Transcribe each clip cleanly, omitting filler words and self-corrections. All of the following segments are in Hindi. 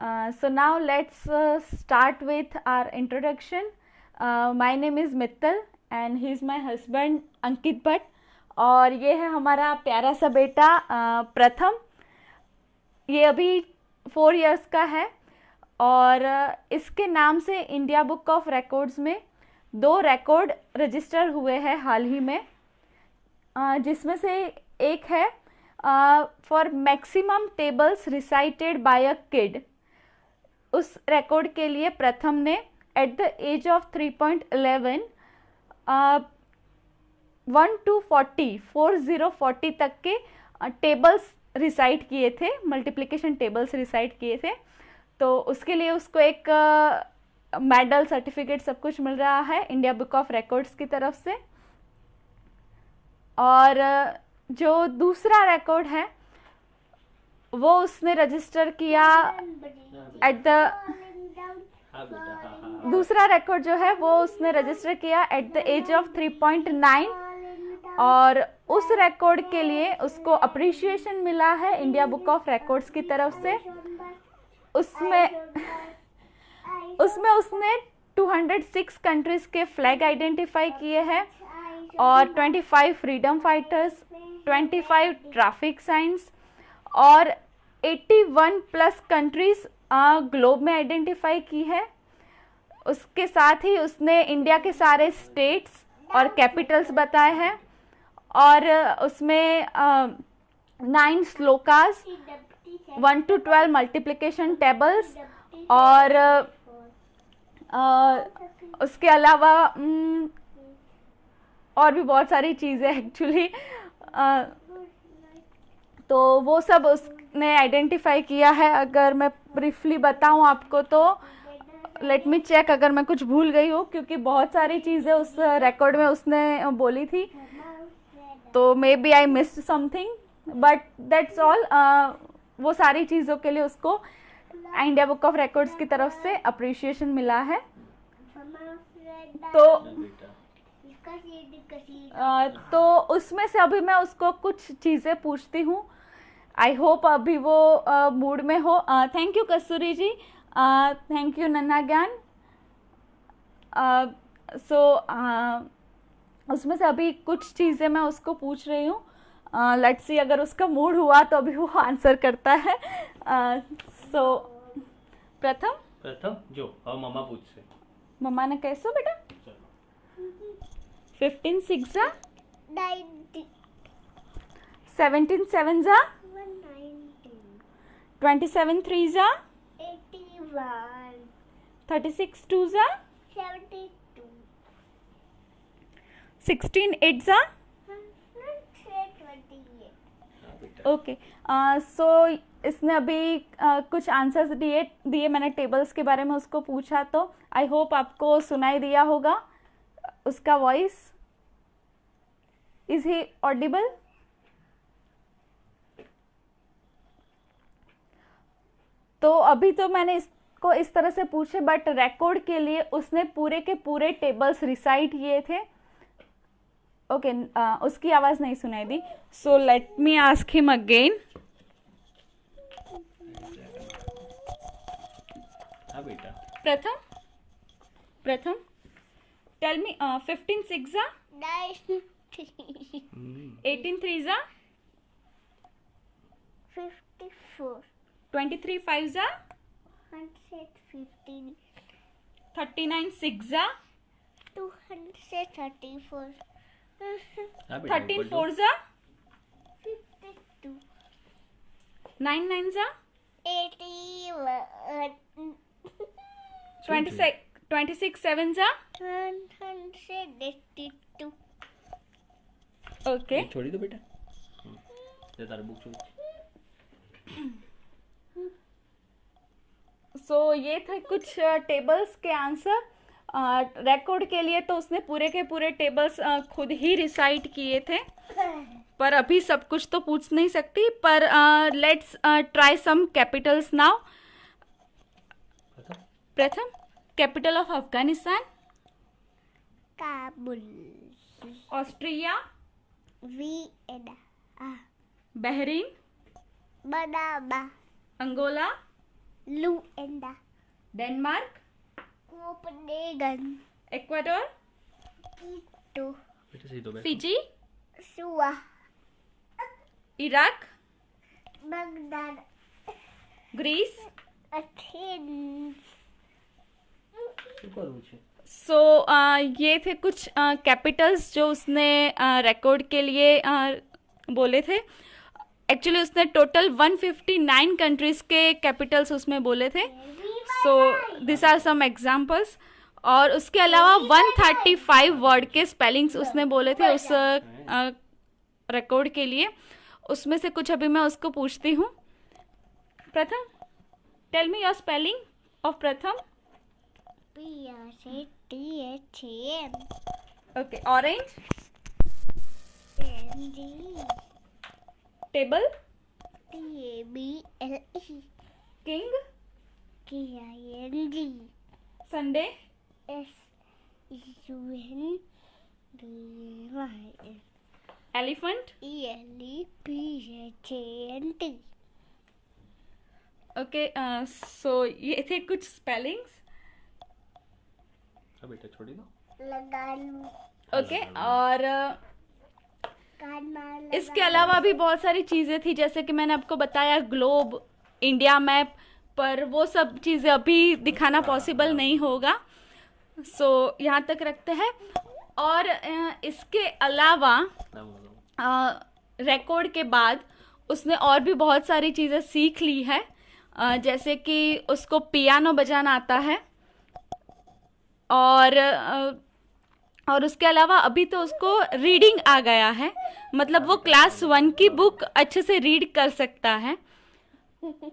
So now let's start with our introduction. My name is Mittal and he is my husband अंकित भट्ट और ये है हमारा प्यारा सा बेटा प्रथम. ये अभी 4 years का है और इसके नाम से इंडिया बुक ऑफ रिकॉर्ड्स में 2 रिकॉर्ड रजिस्टर हुए हैं हाल ही में, जिसमें से एक है for maximum tables recited by a kid. उस रिकॉर्ड के लिए प्रथम ने at the age of 3.11 1 to 40 तक के टेबल्स रिसाइट किए थे, मल्टीप्लिकेशन टेबल्स रिसाइट किए थे. तो उसके लिए उसको एक मेडल, सर्टिफिकेट सब कुछ मिल रहा है इंडिया बुक ऑफ रिकॉर्ड्स की तरफ से. और जो दूसरा रिकॉर्ड है वो उसने रजिस्टर किया एट द दूसरा रिकॉर्ड जो है वो उसने रजिस्टर किया एट द एज ऑफ 3.9 और उस रिकॉर्ड के लिए उसको अप्रिशिएशन मिला है इंडिया बुक ऑफ रिकॉर्ड्स की तरफ से. उसमें उसने 206 कंट्रीज के फ्लैग आइडेंटिफाई किए हैं और 25 फ्रीडम फाइटर्स, 25 ट्रैफिक साइंस और 81 प्लस कंट्रीज ग्लोब में आइडेंटिफाई की है. उसके साथ ही उसने इंडिया के सारे स्टेट्स और कैपिटल्स बताए हैं और उसमें 9 श्लोकास, 1 to 12 मल्टीप्लिकेशन टेबल्स और उसके अलावा और भी बहुत सारी चीज़ें एक्चुअली. तो वो सब उसने आइडेंटिफाई किया है. अगर मैं ब्रीफली बताऊं आपको तो लेट मी चेक अगर मैं कुछ भूल गई हूँ, क्योंकि बहुत सारी चीज़ें उस रिकॉर्ड में उसने बोली थी, तो maybe I missed something but that's all. वो सारी चीज़ों के लिए उसको इंडिया बुक ऑफ रिकॉर्ड्स की तरफ से अप्रिशिएशन मिला है. तो उसमें से अभी मैं उसको कुछ चीज़ें पूछती हूँ. आई होप अभी वो मूड में हो. Thank you Kasturi ji, thank you Nanha Gyan. सो उसमें से अभी कुछ चीज़ें मैं उसको पूछ रही हूँ. लेट्स सी अगर उसका मूड हुआ तो अभी वो आंसर करता है. सो प्रथम जो और मम्मा पूछ से मम्मा ने कैसो बेटा 15 6 जा 17 7 जा 27 3 जा 36 2 जा 16 8 जा. ओके. सो इसने अभी कुछ आंसर्स दिए. मैंने टेबल्स के बारे में उसको पूछा, तो आई होप आपको सुनाई दिया होगा उसका वॉइस. Is he Audible? तो अभी तो मैंने इसको इस तरह से पूछे, बट रिकॉर्ड के लिए उसने पूरे के पूरे टेबल्स रिसाइट किए थे. ओके, उसकी आवाज़ नहीं सुनाई दी. So let me ask him again. हाँ बेटा. प्रथम टेल मी 15 6 जा 18 3 जा 54 23 5 जा 115 39 6 जा 234 हाँ बेटा, 13 बोल दो. 4 जा 52 9 9 जा 81 26 7 जा. 182 ओके. ये छोड़ी दो बेटा. ये तारा बुक छोड़. सो ये थे कुछ टेबल्स के आंसर. रिकॉर्ड के लिए तो उसने पूरे के पूरे टेबल्स खुद ही रिसाइट किए थे, पर अभी सब कुछ तो पूछ नहीं सकती. पर let's try some capitals now. Pratham capital of Afghanistan. Kabul Austria. Vienna Bahrain. Manama Angola. Luanda. Denmark, Copenhagen. Ecuador, Quito. बेटा सही तो बैठो। Fiji, Suva. Iraq, Baghdad. Greece. Athens. શું કરવું છે? सो ये थे कुछ कैपिटल्स जो उसने रिकॉर्ड के लिए बोले थे. एक्चुअली उसने टोटल 159 कंट्रीज के कैपिटल्स उसमें बोले थे. So this are some examples. और उसके अलावा 135 वर्ड के स्पेलिंग्स उसने बोले थे उस रिकॉर्ड के लिए. उसमें से कुछ अभी मैं उसको पूछती हूँ. Pratham, tell me your spelling of Pratham. P-R-C-T-H-A-M. Okay. Orange, N-D. Table, T-A-B-L-E. King, K-I-N-G. Sunday, S-U-N-D-Y-S. Elephant. E-L-E-P-H-A-N-T. Okay. So ये थे कुछ स्पेलिंग्स. हाँ बेटा छोड़ी दो। लगा लूं. ओके. और काना इसके अलावा भी बहुत सारी चीज़ें थी, जैसे कि मैंने आपको बताया ग्लोब, इंडिया मैप, पर वो सब चीज़ें अभी दिखाना पॉसिबल नहीं होगा. सो यहाँ तक रखते हैं. और इसके अलावा ना बोलो। रिकॉर्ड के बाद उसने और भी बहुत सारी चीज़ें सीख ली है. जैसे कि उसको पियानो बजाना आता है. और उसके अलावा अभी तो उसको रीडिंग आ गया है. मतलब वो क्लास 1 की बुक अच्छे से रीड कर सकता है.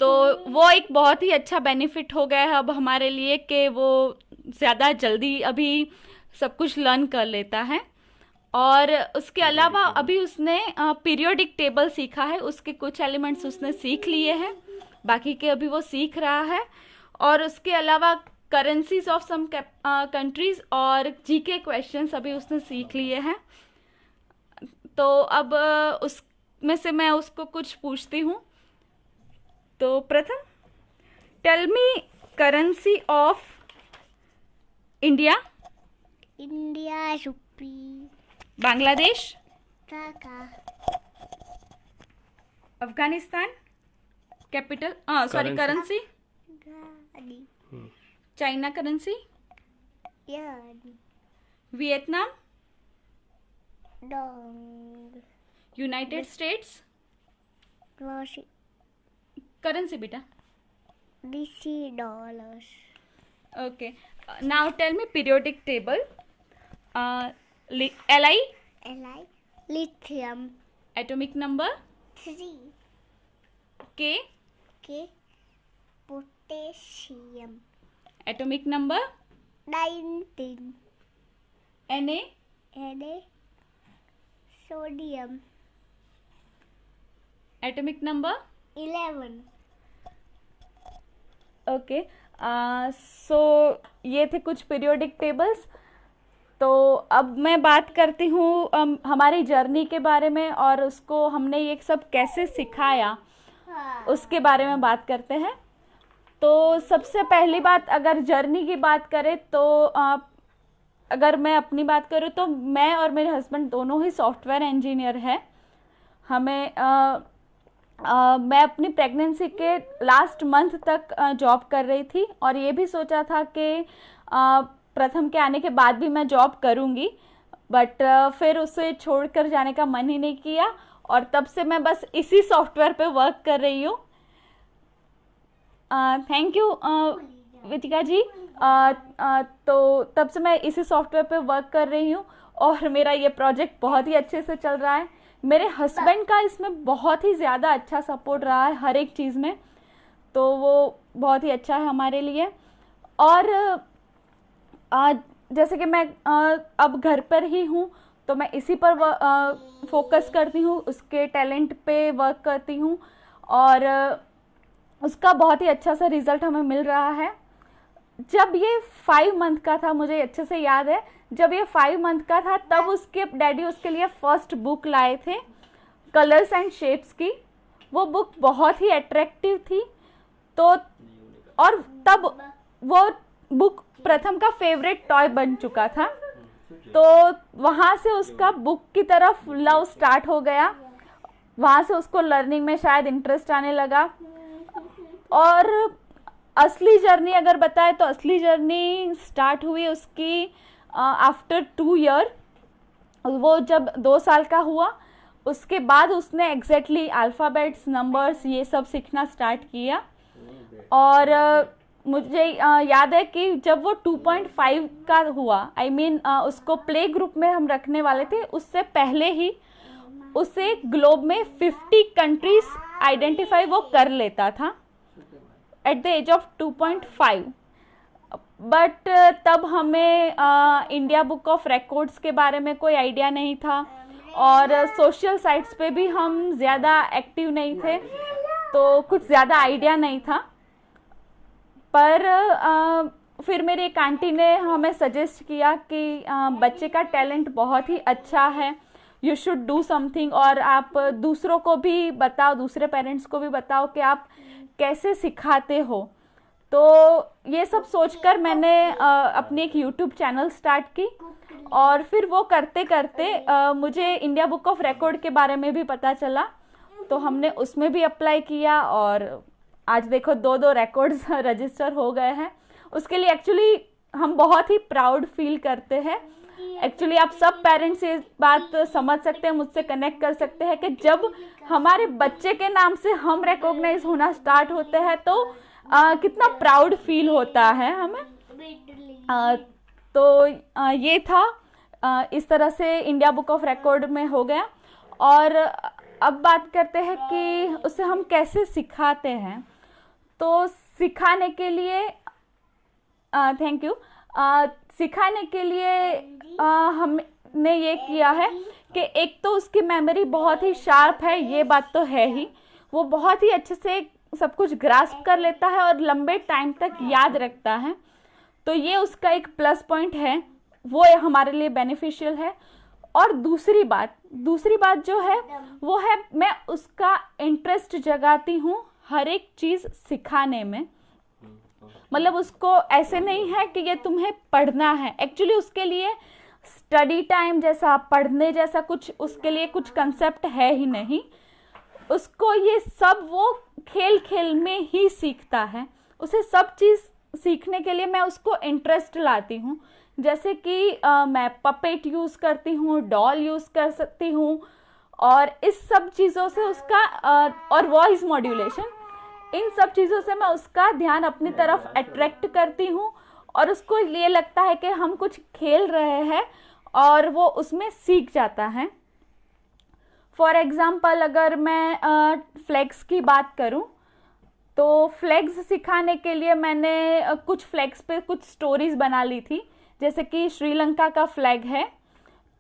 तो वो एक बहुत ही अच्छा बेनिफिट हो गया है अब हमारे लिए कि वो ज़्यादा जल्दी अभी सब कुछ लर्न कर लेता है. और उसके अलावा अभी उसने पीरियोडिक टेबल सीखा है. उसके कुछ एलिमेंट्स उसने सीख लिए हैं, बाकी के अभी वो सीख रहा है. और उसके अलावा करेंसीज ऑफ सम कंट्रीज और जीके क्वेश्चंस अभी उसने सीख लिए हैं. तो अब उसमें से मैं उसको कुछ पूछती हूँ. तो Pratham, tell me currency of India. India rupee. Bangladesh, taka. Afghanistan, capital sorry currency. गाड़ी. China currency. Yuan. Vietnam, dong. United States. वाशी. करेंसी बेटा. DC dollars. Okay. Now tell me periodic table. Li, Li. Lithium. Atomic number. 3. K, K. Potassium. Atomic number. 19. Na, Na. Sodium. Atomic number. 11. Okay. So ये थे कुछ पीरियोडिक टेबल्स. तो अब मैं बात करती हूँ हमारी जर्नी के बारे में, और उसको हमने ये सब कैसे सिखाया उसके बारे में बात करते हैं. तो सबसे पहली बात, अगर जर्नी की बात करें तो अगर मैं अपनी बात करूँ तो मैं और मेरे हस्बैंड दोनों ही सॉफ्टवेयर इंजीनियर हैं. हमें मैं अपनी प्रेगनेंसी के लास्ट मंथ तक जॉब कर रही थी, और ये भी सोचा था कि प्रथम के आने के बाद भी मैं जॉब करूँगी, बट फिर उसे छोड़कर जाने का मन ही नहीं किया, और तब से मैं बस इसी सॉफ्टवेयर पे वर्क कर रही हूँ. थैंक यू वितिका जी. तो तब से मैं इसी सॉफ्टवेयर पे वर्क कर रही हूँ, और मेरा ये प्रोजेक्ट बहुत ही अच्छे से चल रहा है. मेरे हस्बैंड का इसमें बहुत ही ज़्यादा अच्छा सपोर्ट रहा है हर एक चीज़ में, तो वो बहुत ही अच्छा है हमारे लिए. और जैसे कि मैं अब घर पर ही हूँ, तो मैं इसी पर फोकस करती हूँ, उसके टैलेंट पे वर्क करती हूँ, और उसका बहुत ही अच्छा सा रिज़ल्ट हमें मिल रहा है. जब ये 5 मंथ का था, मुझे अच्छे से याद है, जब ये 5 मंथ का था तब उसके डैडी उसके लिए फर्स्ट बुक लाए थे कलर्स एंड शेप्स की. वो बुक बहुत ही अट्रैक्टिव थी, तो और तब वो बुक प्रथम का फेवरेट टॉय बन चुका था। तो वहाँ से उसका बुक की तरफ लव स्टार्ट हो गया, वहाँ से उसको लर्निंग में शायद इंटरेस्ट आने लगा। और असली जर्नी अगर बताए तो असली जर्नी स्टार्ट हुई उसकी आफ्टर 2 ईयर। वो जब 2 साल का हुआ उसके बाद उसने एग्जैक्टली अल्फ़ाबेट्स, नंबर्स ये सब सीखना स्टार्ट किया। और मुझे याद है कि जब वो 2.5 का हुआ, I mean, उसको प्ले ग्रुप में हम रखने वाले थे, उससे पहले ही उसे ग्लोब में 50 कंट्रीज आइडेंटिफाई वो कर लेता था at the age of 2.5। But तब हमें इंडिया बुक ऑफ रिकॉर्ड्स के बारे में कोई आइडिया नहीं था और सोशल साइट्स पे भी हम ज़्यादा एक्टिव नहीं थे, तो कुछ ज़्यादा आइडिया नहीं था। पर फिर मेरी एक आंटी ने हमें सजेस्ट किया कि बच्चे का टैलेंट बहुत ही अच्छा है, यू शुड डू समथिंग, और आप दूसरों को भी बताओ, दूसरे पेरेंट्स को भी बताओ कि आप कैसे सिखाते हो। तो ये सब सोचकर मैंने अपनी एक यूट्यूब चैनल स्टार्ट की और फिर वो करते करते मुझे इंडिया बुक ऑफ रिकॉर्ड के बारे में भी पता चला, तो हमने उसमें भी अप्लाई किया और आज देखो 2 रिकॉर्ड्स रजिस्टर हो गए हैं। उसके लिए एक्चुअली हम बहुत ही प्राउड फील करते हैं। एक्चुअली आप सब पेरेंट्स ये बात समझ सकते हैं, मुझसे कनेक्ट कर सकते हैं कि जब हमारे बच्चे के नाम से हम रिकॉग्नाइज होना स्टार्ट होते हैं तो कितना प्राउड फील होता है हमें। तो ये था, इस तरह से इंडिया बुक ऑफ रिकॉर्ड में हो गया। और अब बात करते हैं कि उसे हम कैसे सिखाते हैं। तो सिखाने के लिए थैंक यू, सिखाने के लिए हमने ये किया है कि एक तो उसकी मेमोरी बहुत ही शार्प है, ये बात तो है ही, वो बहुत ही अच्छे से सब कुछ ग्रास्प कर लेता है और लंबे टाइम तक याद रखता है, तो ये उसका एक प्लस पॉइंट है, वो हमारे लिए बेनिफिशियल है। और दूसरी बात जो है वो है मैं उसका इंटरेस्ट जगाती हूँ हर एक चीज़ सिखाने में। मतलब उसको ऐसे नहीं है कि ये तुम्हें पढ़ना है, एक्चुअली उसके लिए स्टडी टाइम जैसा, पढ़ने जैसा कुछ उसके लिए कुछ कंसेप्ट है ही नहीं। उसको ये सब वो खेल खेल में ही सीखता है। उसे सब चीज़ सीखने के लिए मैं उसको इंटरेस्ट लाती हूँ, जैसे कि मैं पपेट यूज़ करती हूँ, डॉल यूज़ कर सकती हूँ, और इस सब चीज़ों से उसका और वॉइस मॉड्यूलेशन, इन सब चीज़ों से मैं उसका ध्यान अपनी तरफ अट्रैक्ट करती हूँ और उसको ये लगता है कि हम कुछ खेल रहे हैं और वो उसमें सीख जाता है। फॉर एग्ज़ाम्पल अगर मैं फ्लैग्स की बात करूं तो फ्लैग्स सिखाने के लिए मैंने कुछ फ्लैग्स पे कुछ स्टोरीज़ बना ली थी। जैसे कि श्रीलंका का फ्लैग है,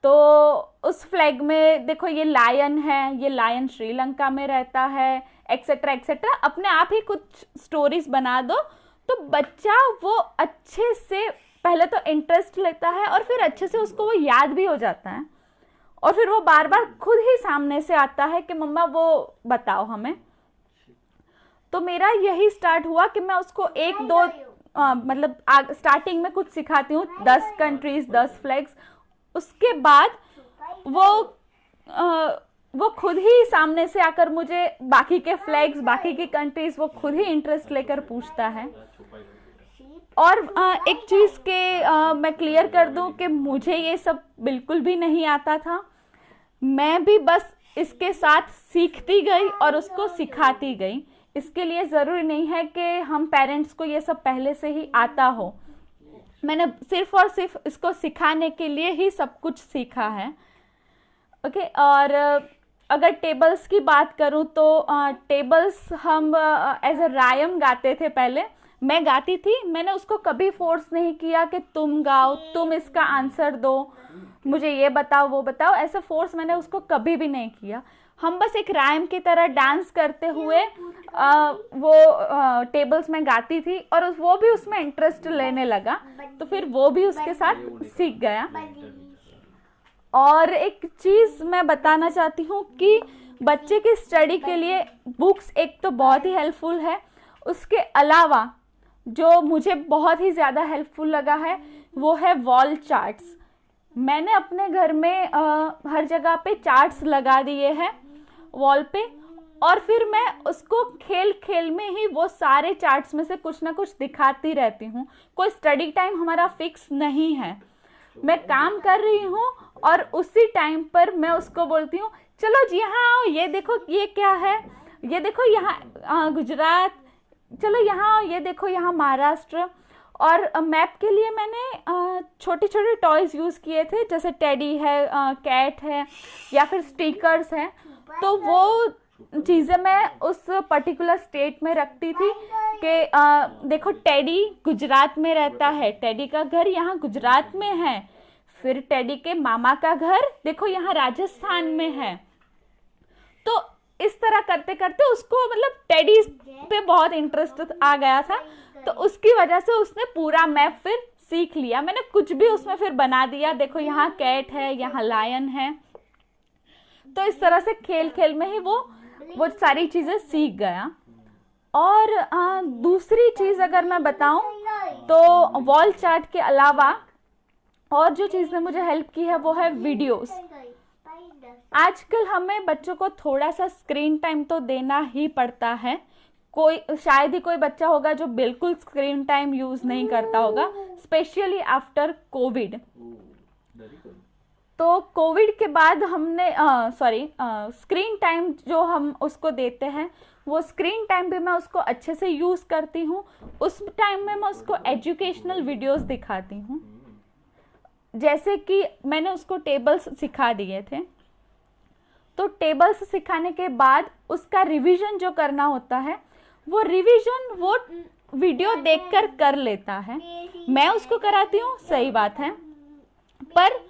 तो उस फ्लैग में देखो ये लायन है, ये लायन श्रीलंका में रहता है, एक्सेट्रा एक्सेट्रा। अपने आप ही कुछ स्टोरीज बना दो तो बच्चा वो अच्छे से पहले तो इंटरेस्ट लेता है और फिर अच्छे से उसको वो याद भी हो जाता है, और फिर वो बार बार खुद ही सामने से आता है कि मम्मा वो बताओ हमें। तो मेरा यही स्टार्ट हुआ कि मैं उसको 1-2 मतलब स्टार्टिंग में कुछ सिखाती हूँ, 10 कंट्रीज 10 फ्लैग्स। उसके बाद वो खुद ही सामने से आकर मुझे बाकी के फ्लैग्स, बाकी की कंट्रीज वो खुद ही इंटरेस्ट लेकर पूछता है। और एक चीज़ के मैं क्लियर कर दूं कि मुझे ये सब बिल्कुल भी नहीं आता था, मैं भी बस इसके साथ सीखती गई और उसको सिखाती गई। इसके लिए ज़रूरी नहीं है कि हम पेरेंट्स को ये सब पहले से ही आता हो। मैंने सिर्फ और सिर्फ इसको सिखाने के लिए ही सब कुछ सीखा है। ओके, और अगर टेबल्स की बात करूं तो टेबल्स हम एज अ रायम गाते थे पहले। मैं गाती थी, मैंने उसको कभी फोर्स नहीं किया कि तुम गाओ, तुम इसका आंसर दो, मुझे ये बताओ वो बताओ, ऐसा फोर्स मैंने उसको कभी भी नहीं किया। हम बस एक रायम की तरह डांस करते हुए वो टेबल्स में गाती थी और वो भी उसमें इंटरेस्ट लेने लगा, तो फिर वो भी उसके साथ सीख गया। और एक चीज़ मैं बताना चाहती हूँ कि बच्चे की स्टडी के लिए बुक्स एक तो बहुत ही हेल्पफुल है, उसके अलावा जो मुझे बहुत ही ज़्यादा हेल्पफुल लगा है वो है वॉल चार्ट्स। मैंने अपने घर में हर जगह पे चार्ट्स लगा दिए हैं वॉल पे, और फिर मैं उसको खेल खेल में ही वो सारे चार्ट्स में से कुछ ना कुछ दिखाती रहती हूँ। कोई स्टडी टाइम हमारा फिक्स नहीं है, मैं काम कर रही हूँ और उसी टाइम पर मैं उसको बोलती हूँ चलो जी यहाँ आओ, ये देखो ये क्या है, ये देखो यहाँ गुजरात, चलो यहाँ आओ, ये देखो यहाँ महाराष्ट्र। और मैप के लिए मैंने छोटे छोटे टॉयज यूज़ किए थे, जैसे टेडी है, कैट है, या फिर स्टिकर्स हैं। तो वो चीज़ें मैं उस पर्टिकुलर स्टेट में रखती थी कि देखो टेडी गुजरात में रहता है, टेडी का घर यहाँ गुजरात में है, फिर टेडी के मामा का घर देखो यहाँ राजस्थान में है। तो इस तरह करते करते उसको मतलब टेडी पे बहुत इंटरेस्ट आ गया था, तो उसकी वजह से उसने पूरा मैप फिर सीख लिया। मैंने कुछ भी उसमें फिर बना दिया, देखो यहाँ कैट है, यहाँ लायन है। तो इस तरह से खेल खेल में ही वो सारी चीज़ें सीख गया। और दूसरी चीज़ अगर मैं बताऊं तो वॉल चार्ट के अलावा और जो चीज़ ने मुझे हेल्प की है वो है वीडियोस। आजकल हमें बच्चों को थोड़ा सा स्क्रीन टाइम तो देना ही पड़ता है। कोई शायद ही कोई बच्चा होगा जो बिल्कुल स्क्रीन टाइम यूज़ नहीं करता होगा, स्पेशली आफ्टर कोविड। तो कोविड के बाद हमने स्क्रीन टाइम जो हम उसको देते हैं वो स्क्रीन टाइम पे मैं उसको अच्छे से यूज़ करती हूँ। उस टाइम में मैं उसको एजुकेशनल वीडियोस दिखाती हूँ, जैसे कि मैंने उसको टेबल्स सिखा दिए थे। तो टेबल्स सिखाने के बाद उसका रिवीजन जो करना होता है वो रिवीजन वो वीडियो देखकर कर लेता है। मैं उसको कराती हूँ, सही बात है, पर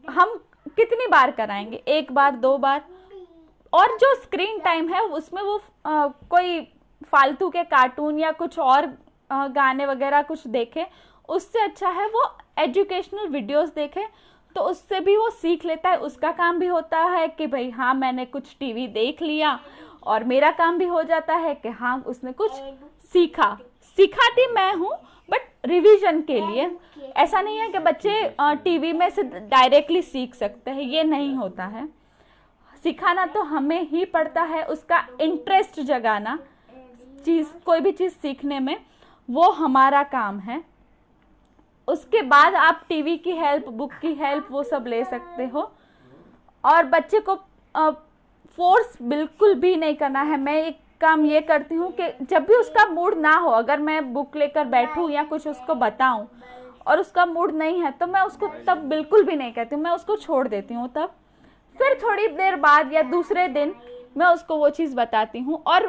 हम कितनी बार कराएंगे, एक बार दो बार। और जो स्क्रीन टाइम है उसमें वो कोई फालतू के कार्टून या कुछ और गाने वगैरह कुछ देखे, उससे अच्छा है वो एजुकेशनल वीडियोस देखे, तो उससे भी वो सीख लेता है। उसका काम भी होता है कि भाई हाँ मैंने कुछ टीवी देख लिया, और मेरा काम भी हो जाता है कि हाँ उसने कुछ सीखा। सिखाती मैं हूँ बट रिवीजन के लिए। ऐसा नहीं है कि बच्चे टीवी में से डायरेक्टली सीख सकते हैं, ये नहीं होता है। सिखाना तो हमें ही पड़ता है, उसका इंटरेस्ट जगाना कोई भी चीज़ सीखने में, वो हमारा काम है। उसके बाद आप टीवी की हेल्प, बुक की हेल्प, वो सब ले सकते हो। और बच्चे को फोर्स बिल्कुल भी नहीं करना है। मैं एक काम ये करती हूँ कि जब भी उसका मूड ना हो, अगर मैं बुक लेकर बैठूँ या कुछ उसको बताऊँ और उसका मूड नहीं है, तो मैं उसको तब बिल्कुल भी नहीं कहती हूँ, मैं उसको छोड़ देती हूँ। तब फिर थोड़ी देर बाद या दूसरे दिन मैं उसको वो चीज़ बताती हूँ। और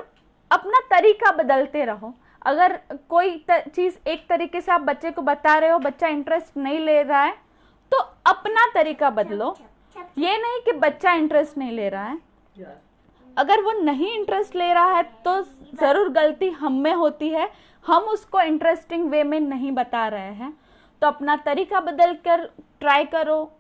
अपना तरीका बदलते रहो। अगर कोई चीज़ एक तरीके से आप बच्चे को बता रहे हो, बच्चा इंटरेस्ट नहीं ले रहा है, तो अपना तरीका बदलो। ये नहीं कि बच्चा इंटरेस्ट नहीं ले रहा है, अगर वो नहीं इंटरेस्ट ले रहा है तो ज़रूर गलती हम में होती है, हम उसको इंटरेस्टिंग वे में नहीं बता रहे हैं। तो अपना तरीका बदल कर ट्राई करो,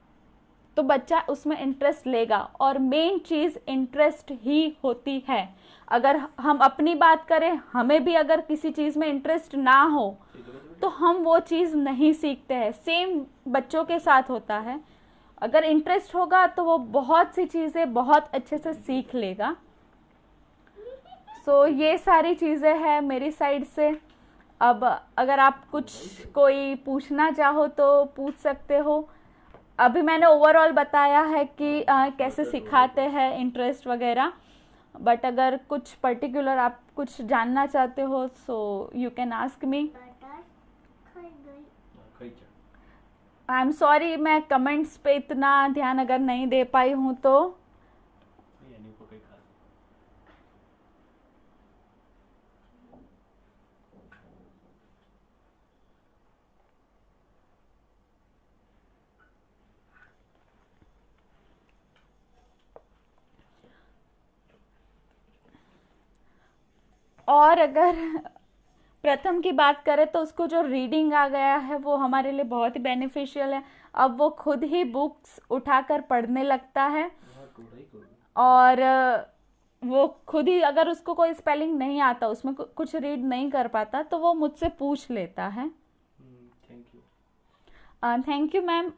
तो बच्चा उसमें इंटरेस्ट लेगा। और मेन चीज़ इंटरेस्ट ही होती है। अगर हम अपनी बात करें, हमें भी अगर किसी चीज़ में इंटरेस्ट ना हो तो हम वो चीज़ नहीं सीखते हैं। सेम बच्चों के साथ होता है, अगर इंटरेस्ट होगा तो वो बहुत सी चीज़ें बहुत अच्छे से सीख लेगा। सो ये सारी चीज़ें हैं मेरी साइड से। अब अगर आप कोई पूछना चाहो तो पूछ सकते हो। अभी मैंने ओवरऑल बताया है कि कैसे सिखाते हैं, इंटरेस्ट वगैरह, बट अगर कुछ पर्टिकुलर आप कुछ जानना चाहते हो so you can ask me. I am sorry, मैं कमेंट्स पे इतना ध्यान अगर नहीं दे पाई हूँ तो। और अगर प्रथम की बात करें तो उसको जो रीडिंग आ गया है वो हमारे लिए बहुत ही बेनिफिशियल है। अब वो खुद ही बुक्स उठाकर पढ़ने लगता है, और वो खुद ही अगर उसको कोई स्पेलिंग नहीं आता, उसमें कुछ रीड नहीं कर पाता, तो वो मुझसे पूछ लेता है. Thank you. Thank you ma'am,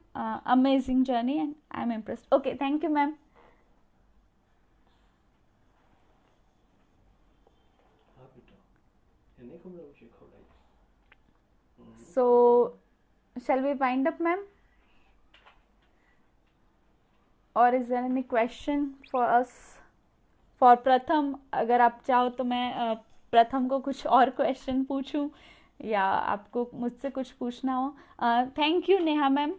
amazing journey and I am impressed. Okay, thank you ma'am. હા બેટા, એને ખવડાવું છે, ખવડાવીશ. So, shall we wind up, ma'am? Or is there any question for us? For प्रथम, अगर आप चाहो तो मैं प्रथम को कुछ और क्वेश्चन पूछूं, या आपको मुझसे कुछ पूछना हो. Thank you Neha ma'am.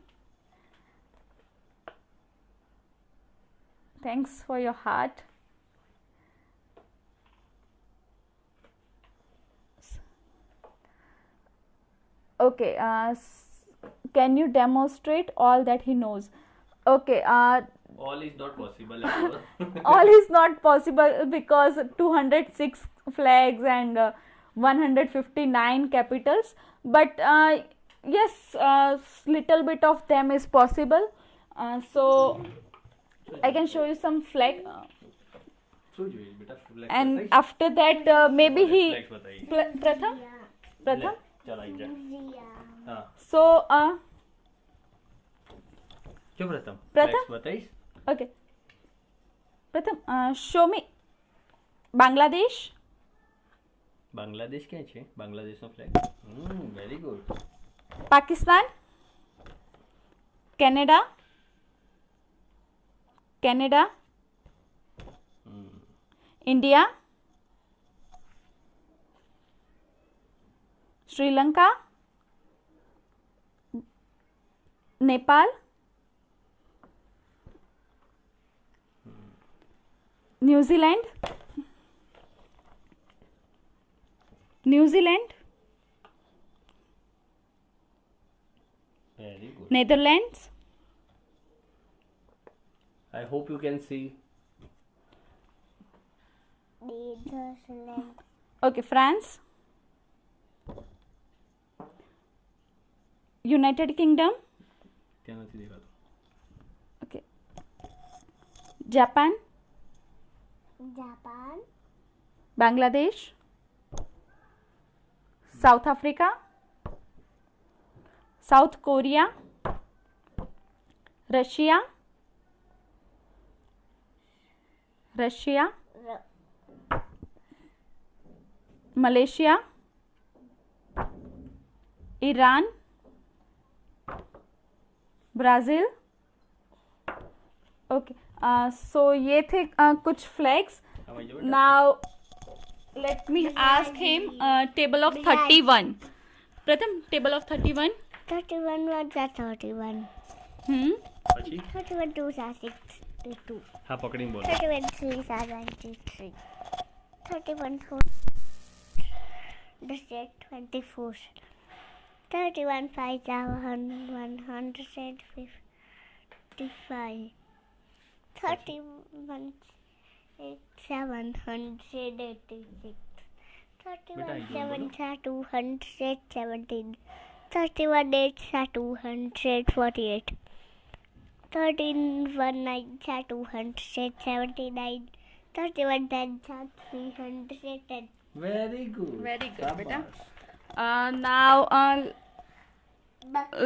Thanks for your heart. Okay, can you demonstrate all that he knows? Okay, All is not possible at all. all is not possible because 206 flags and 159 capitals, but yes, little bit of them is possible. So I can show you some flag, શું જોઈએ બેટા? Flag and બતાવીશ? after that maybe he Flags બતાવીશ. Pratham. લે, ચાલ આવી જા. હા, So જો પ્રથમ પ્રથમ? flags બતાવીશ. okay, Pratham, show me Bangladesh, બાંગ્લાદેશ ક્યાં છે? બાંગ્લાદેશનો flag. Very good. Pakistan, Canada, India, Sri Lanka, Nepal, New Zealand, very good. Netherlands, I hope you can see. Netherlands. okay, France, United Kingdom, ત્યાં નથી દેખાતું. okay, Japan, Japan. Bangladesh, South Africa, South Korea, Russia, Malaysia, Iran, Brazil. Okay, so ये थे कुछ flags. આમાં જો બેટા. Now let me ask him table of 31. Pratham, table of 31. 31 1 are 31. પછી 31 2 are 62. હા પકડીને બોલો. 31 3 are 93. 31 4 24. 31 5 are 155. 31 8 786. 31 7 are 217. 31 8 are 248. 31 9 are 279. 31 10 are 310. Very good. Very good, beta. Now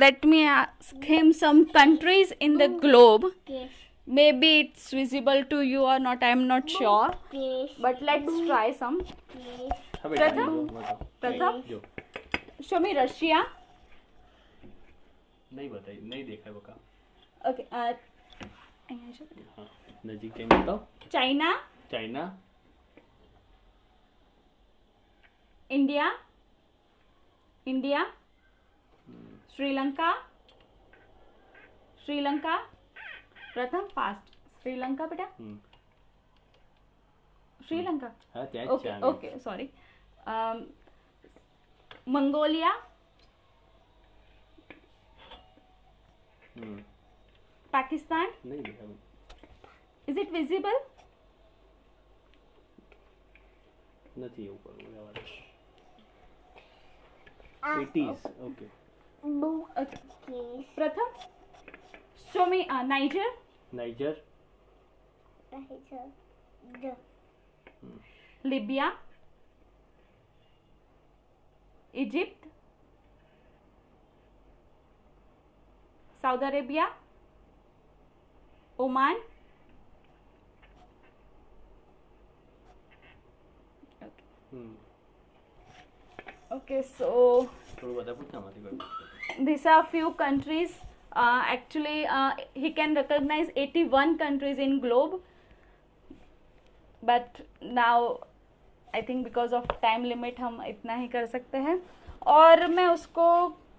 let me ask him some countries in the globe. Yes. Maybe it's visible to you or not, I'm not sure, Yes. but let's try some. Yes. હા બેટા. પ્રથમ? બતાવો. પ્રથમ? જો Show me Russia. નહીં બતાવી, નહીં દેખાય બકા. Okay, હા નજીક જઈને બતાવો. China, China, India, Sri Lanka, Pratham, fast. Sri Lanka, beta. Sri Lanka. હા ત્યાં જ છે Okay, આને. okay, sorry. Mongolia, Pakistan. નહીં દેખાય. Is it visible? નથી એવું કરવું. રહેવા દો. Ah, It is. Okay. Okay. Yes. Pratham, show me Niger, Niger, Niger. Libya, Egypt, Saudi Arabia, Oman, okay, so થોડું બધા પૂછ આમાંથી કોઈ. these are few countries. Actually, he can recognize 81 countries in globe, but now I think because of time limit हम इतना ही कर सकते हैं. और मैं उसको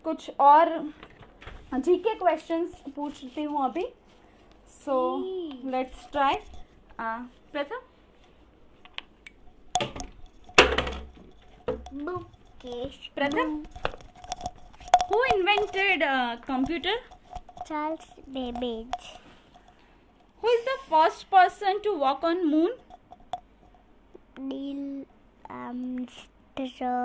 कुछ और जीके क्वेश्चंस पूछती हूँ अभी. So let's try. प्रथम, Mukesh. प्रथम, who invented computer? Charles Babbage. Who is the first person to walk on moon? Neil Armstrong.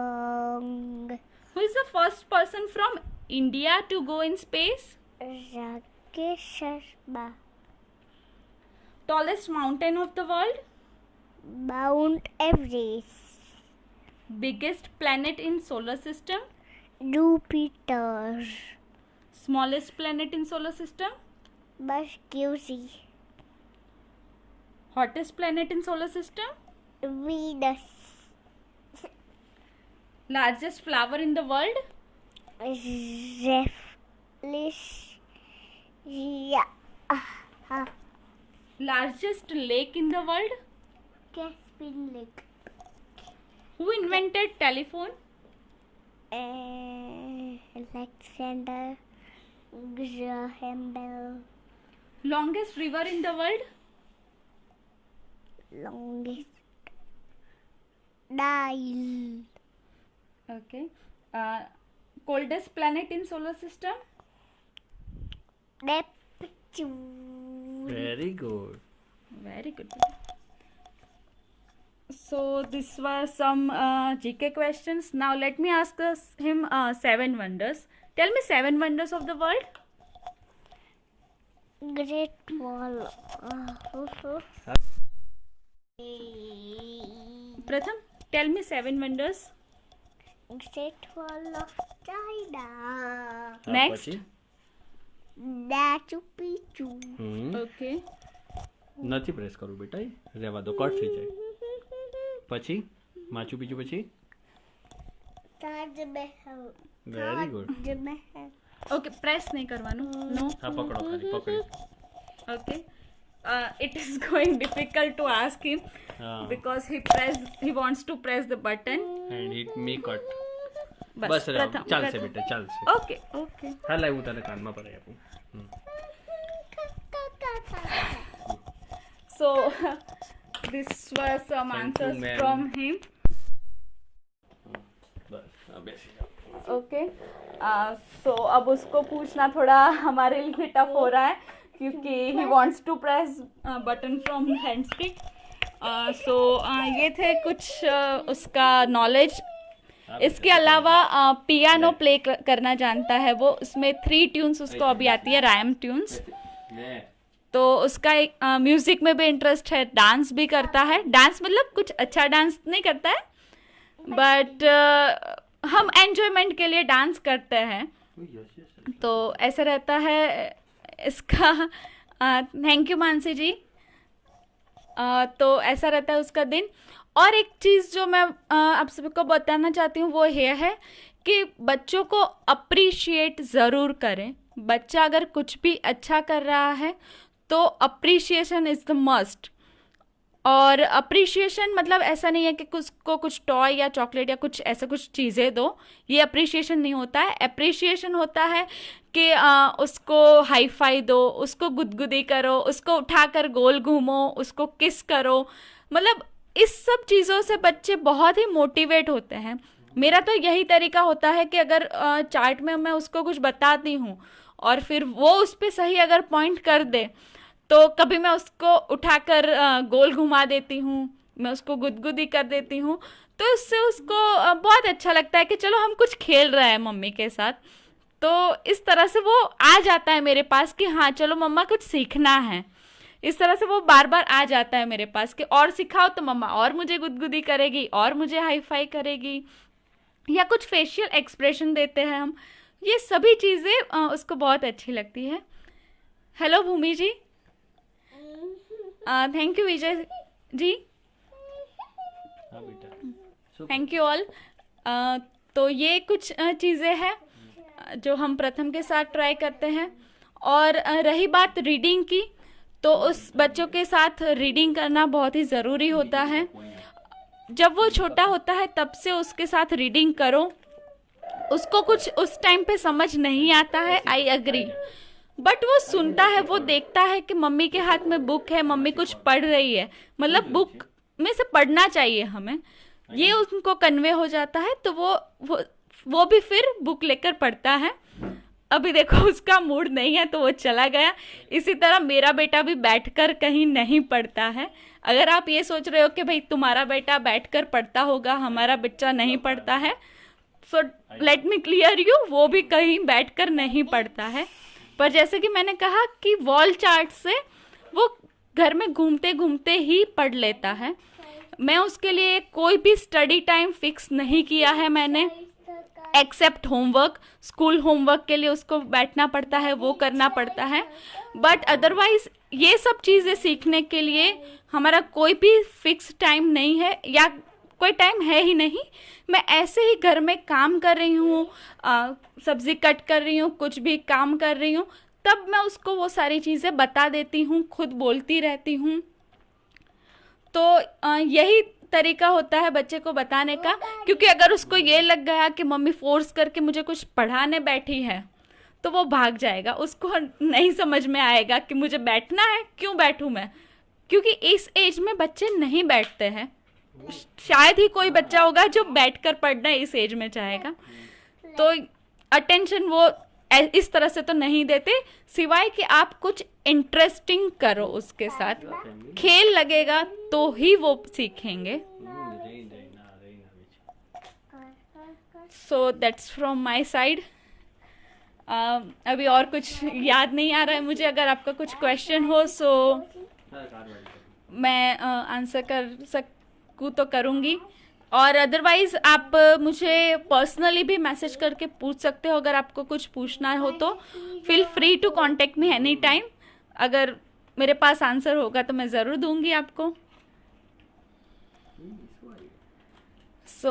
Who is the first person from India to go in space? Rakesh Sharma. Tallest mountain of the world? Mount Everest. Biggest planet in solar system? Jupiter. Smallest planet in solar system? Mercury. Hottest planet in solar system? Venus. Largest flower in the world? Zephyrus. Yeah. Largest lake in the world? Caspian Lake. Who invented telephone? Alexander Graham Bell. Longest river in the world? Longest Nile. Okay. Coldest planet in solar system? Neptune. Very good. Very good. So this were some GK questions. Now let me ask him 7 wonders. Tell me 7 wonders of the world. Great Wall. Pratham, tell me 7 wonders. Great Wall of China. Next. Machu Picchu. Okay. નથી પ્રેસ કરવું બેટા, રહેવા દો, કટ થઈ જાય. પછી માચુ પીચુ, પછી Taj Mahal. Very good. Taj Mahal. Okay, press नहीं करवानो. No. હા પકડો, ખાલી પકડી. Okay. It is going difficult to ask him હા. because he wants to press the button. And hit me cut. बस બસ રહે, प्रथम. ચાલશે प्रथम. બેટા, ચાલશે. Okay. Okay. હા લાવ હું તને કાનમાં ભરાઈ આપું. So this were some Thank you, answers ma'am. from him. બસ હા બેસી જાઓ. ओके. सो अब उसको पूछना थोड़ा हमारे लिए टफ हो रहा है क्योंकि he wants to press button from hand stick. So ये थे कुछ उसका नॉलेज. इसके अलावा पियानो प्ले करना जानता है वो. उसमें 3 ट्यून्स उसको अभी आती है, रायम ट्यून्स. ને तो उसका एक म्यूजिक में भी इंटरेस्ट है, डांस भी करता है. डांस मतलब कुछ अच्छा डांस नहीं करता है, बट हम एंजॉयमेंट के लिए डांस करते हैं. Yes yes. तो ऐसा रहता है इसका. थैंक यू मानसी जी. तो ऐसा रहता है उसका दिन. और एक चीज़ जो मैं आप सभी को बताना चाहती हूँ वो ये है कि बच्चों को अप्रिशिएट ज़रूर करें. बच्चा अगर कुछ भी अच्छा कर रहा है तो अप्रिशिएशन इज़ द मस्ट. और अप्रिशिएशन मतलब ऐसा नहीं है कि उसको कुछ टॉय या चॉकलेट या कुछ ऐसा कुछ चीज़ें दो. ये अप्रिशिएशन नहीं होता है. अप्रिशिएशन होता है कि उसको हाई फाई दो, उसको गुदगुदी करो, उसको उठाकर गोल घूमो, उसको किस करो. मतलब इस सब चीज़ों से बच्चे बहुत ही मोटिवेट होते हैं. मेरा तो यही तरीका होता है कि अगर चार्ट में मैं उसको कुछ बताती हूँ और फिर वो उस पर सही अगर पॉइंट कर दे तो कभी मैं उसको उठाकर गोल घुमा देती हूँ, मैं उसको गुदगुदी कर देती हूँ. तो उससे उसको बहुत अच्छा लगता है कि चलो हम कुछ खेल रहे हैं मम्मी के साथ. तो इस तरह से वो आ जाता है मेरे पास कि हाँ चलो मम्मा कुछ सीखना है. इस तरह से वो बार बार आ जाता है मेरे पास कि और सिखाओ, तो मम्मा और मुझे गुदगुदी करेगी और मुझे हाई फाई करेगी, या कुछ फेशियल एक्सप्रेशन देते हैं हम, ये सभी चीज़ें उसको बहुत अच्छी लगती है। Hello Bhumi ji, thank you Vijay ji, हाँ बेटा, थैंक यू ऑल। तो ये कुछ चीज़ें हैं जो हम प्रथम के साथ ट्राई करते हैं। और रही बात रीडिंग की, तो उस बच्चों के साथ रीडिंग करना बहुत ही ज़रूरी होता है। जब वो छोटा होता है तब से उसके साथ रीडिंग करो। उसको कुछ उस टाइम पे समझ नहीं आता है, आई एग्री, बट वो सुनता है, वो देखता है कि मम्मी के हाथ में बुक है, मम्मी कुछ पढ़ रही है, मतलब बुक में से पढ़ना चाहिए हमें, ये उनको कन्वे हो जाता है, तो वो भी फिर बुक लेकर पढ़ता है। अभी देखो उसका मूड नहीं है तो वो चला गया। इसी तरह मेरा बेटा भी बैठकर कहीं नहीं पढ़ता है। अगर आप ये सोच रहे हो कि भाई तुम्हारा बेटा बैठकर पढ़ता होगा, हमारा बच्चा नहीं पढ़ता है, सो लेट मी क्लियर यू, वो भी कहीं बैठकर नहीं पढ़ता है। पर जैसे कि मैंने कहा कि वॉल चार्ट से वो घर में घूमते घूमते ही पढ़ लेता है। मैं उसके लिए कोई भी स्टडी टाइम फिक्स नहीं किया है मैंने, एक्सेप्ट होमवर्क। स्कूल होमवर्क के लिए उसको बैठना पड़ता है, वो करना पड़ता है, बट अदरवाइज ये सब चीज़ें सीखने के लिए हमारा कोई भी फिक्स टाइम नहीं है, या कोई टाइम है ही नहीं। मैं ऐसे ही घर में काम कर रही हूँ, सब्जी कट कर रही हूँ, कुछ भी काम कर रही हूँ, तब मैं उसको वो सारी चीज़ें बता देती हूँ, खुद बोलती रहती हूँ। तो यही तरीका होता है बच्चे को बताने का, क्योंकि अगर उसको ये लग गया कि मम्मी फोर्स करके मुझे कुछ पढ़ाने बैठी है तो वो भाग जाएगा, उसको नहीं समझ में आएगा कि मुझे बैठना है, क्यों बैठूं मैं, क्योंकि इस एज में बच्चे नहीं बैठते हैं। शायद ही कोई बच्चा होगा जो बैठकर पढ़ना इस एज में चाहेगा। तो अटेंशन वो इस तरह से तो नहीं देते, सिवाय कि आप कुछ इंटरेस्टिंग करो उसके साथ, खेल लगेगा तो ही वो सीखेंगे। So that's from my side. अभी और कुछ याद नहीं आ रहा है मुझे। अगर आपका कुछ क्वेश्चन हो सो मैं आंसर कर सकूँ तो करूँगी, और अदरवाइज आप मुझे पर्सनली भी मैसेज करके पूछ सकते हो। अगर आपको कुछ पूछना हो तो feel free to contact me any time. अगर मेरे पास आंसर होगा तो मैं ज़रूर दूंगी आपको। So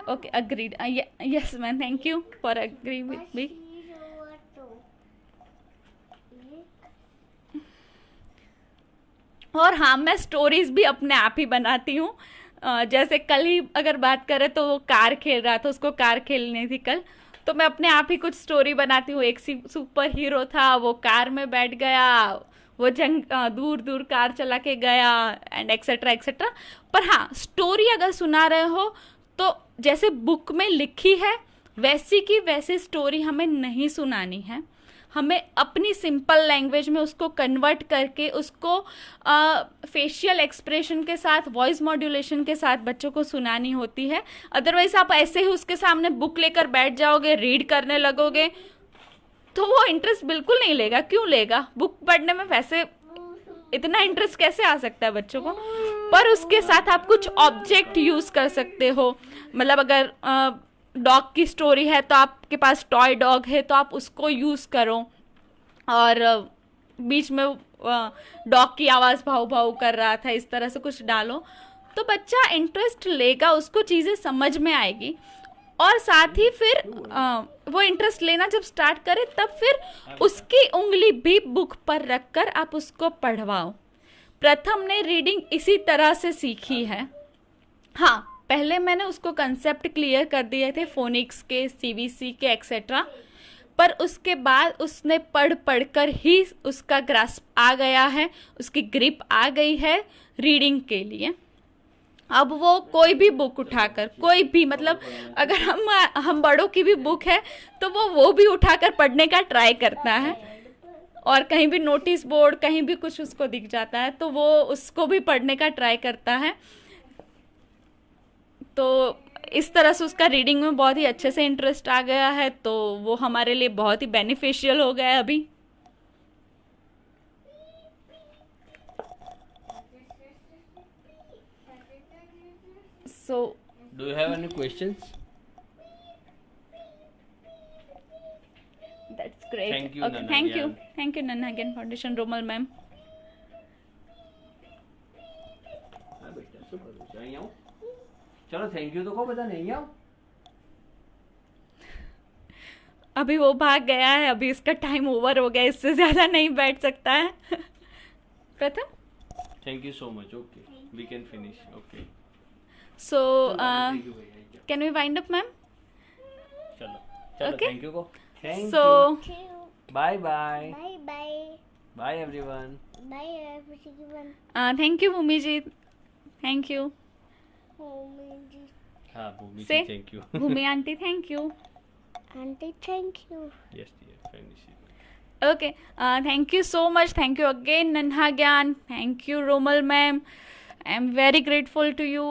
okay, agreed, yes ma'am, thank you for agree with me. और हाँ, मैं स्टोरीज भी अपने आप ही बनाती हूँ। जैसे कल ही अगर बात करें तो वो कार खेल रहा था, उसको कार खेलनी थी कल, तो मैं अपने आप ही कुछ स्टोरी बनाती हूँ। एक सुपर हीरो था, वो कार में बैठ गया, वो दूर दूर कार चला के गया, एंड एक्सेट्रा एक्सेट्रा। पर हाँ, स्टोरी अगर सुना रहे हो तो जैसे बुक में लिखी है वैसी की वैसी स्टोरी हमें नहीं सुनानी है। हमें अपनी सिंपल लैंग्वेज में उसको कन्वर्ट करके उसको फेशियल एक्सप्रेशन के साथ, वॉइस मॉड्यूलेशन के साथ बच्चों को सुनानी होती है। अदरवाइज आप ऐसे ही उसके सामने बुक लेकर बैठ जाओगे, रीड करने लगोगे, तो वो इंटरेस्ट बिल्कुल नहीं लेगा। क्यों लेगा? बुक पढ़ने में वैसे इतना इंटरेस्ट कैसे आ सकता है बच्चों को? पर उसके साथ आप कुछ ऑब्जेक्ट यूज कर सकते हो। मतलब अगर डॉग की स्टोरी है तो आपके पास टॉय डॉग है तो आप उसको यूज करो, और बीच में डॉग की आवाज़ भाव भाव कर रहा था, इस तरह से कुछ डालो, तो बच्चा इंटरेस्ट लेगा, उसको चीज़ें समझ में आएगी। और साथ ही फिर वो इंटरेस्ट लेना जब स्टार्ट करे तब फिर उसकी उंगली भी बुक पर रखकर आप उसको पढ़वाओ। प्रथम ने रीडिंग इसी तरह से सीखी है। हाँ, पहले मैंने उसको कंसेप्ट क्लियर कर दिए थे फोनिक्स के, सीबीसी के, एक्सेट्रा, पर उसके बाद उसने पढ़ पढ़ कर ही उसका ग्रास्प आ गया है, उसकी ग्रिप आ गई है रीडिंग के लिए। अब वो कोई भी बुक उठाकर, कोई भी, मतलब अगर हम बड़ों की भी बुक है तो वो भी उठाकर पढ़ने का ट्राई करता है, और कहीं भी नोटिस बोर्ड, कहीं भी कुछ उसको दिख जाता है तो वो उसको भी पढ़ने का ट्राई करता है। तो इस तरह से उसका रीडिंग में बहुत ही अच्छे से इंटरेस्ट आ गया है, तो वो हमारे लिए बहुत ही बेनिफिशियल हो गया है अभी। So Do you have any questions? that's great. Thank you, Okay, Nana thank you. Gyan. Thank you, Nana Gyan Foundation, Romal ma'am. હા બેટા શું કરું છું અહીં આવો ચલો થેન્ક યુ તો કહો બધાને અહીં આવો अभी वो भाग गया है, अभी इसका टाइम ओवर हो गया, इससे ज़्यादा नहीं बैठ सकता है. प्रथम. Thank you so much okay we can finish okay So thank you ભાઈ can we wind up, ma'am? ચલો ચલો Okay. થેન્ક યુ કહો thank So you Two. Bye bye Bye bye. By everyone Bye everyone. thank you, Bhumi ji. Thank you. Mommy, હા Bhumi Say. Thank you Bhumi aunty, thank you. Auntie, thank you. Yes dear finish Okay. Thank you so much. Thank you again, Nanha Gyan. Thank you, Romal ma'am. I am very grateful to you.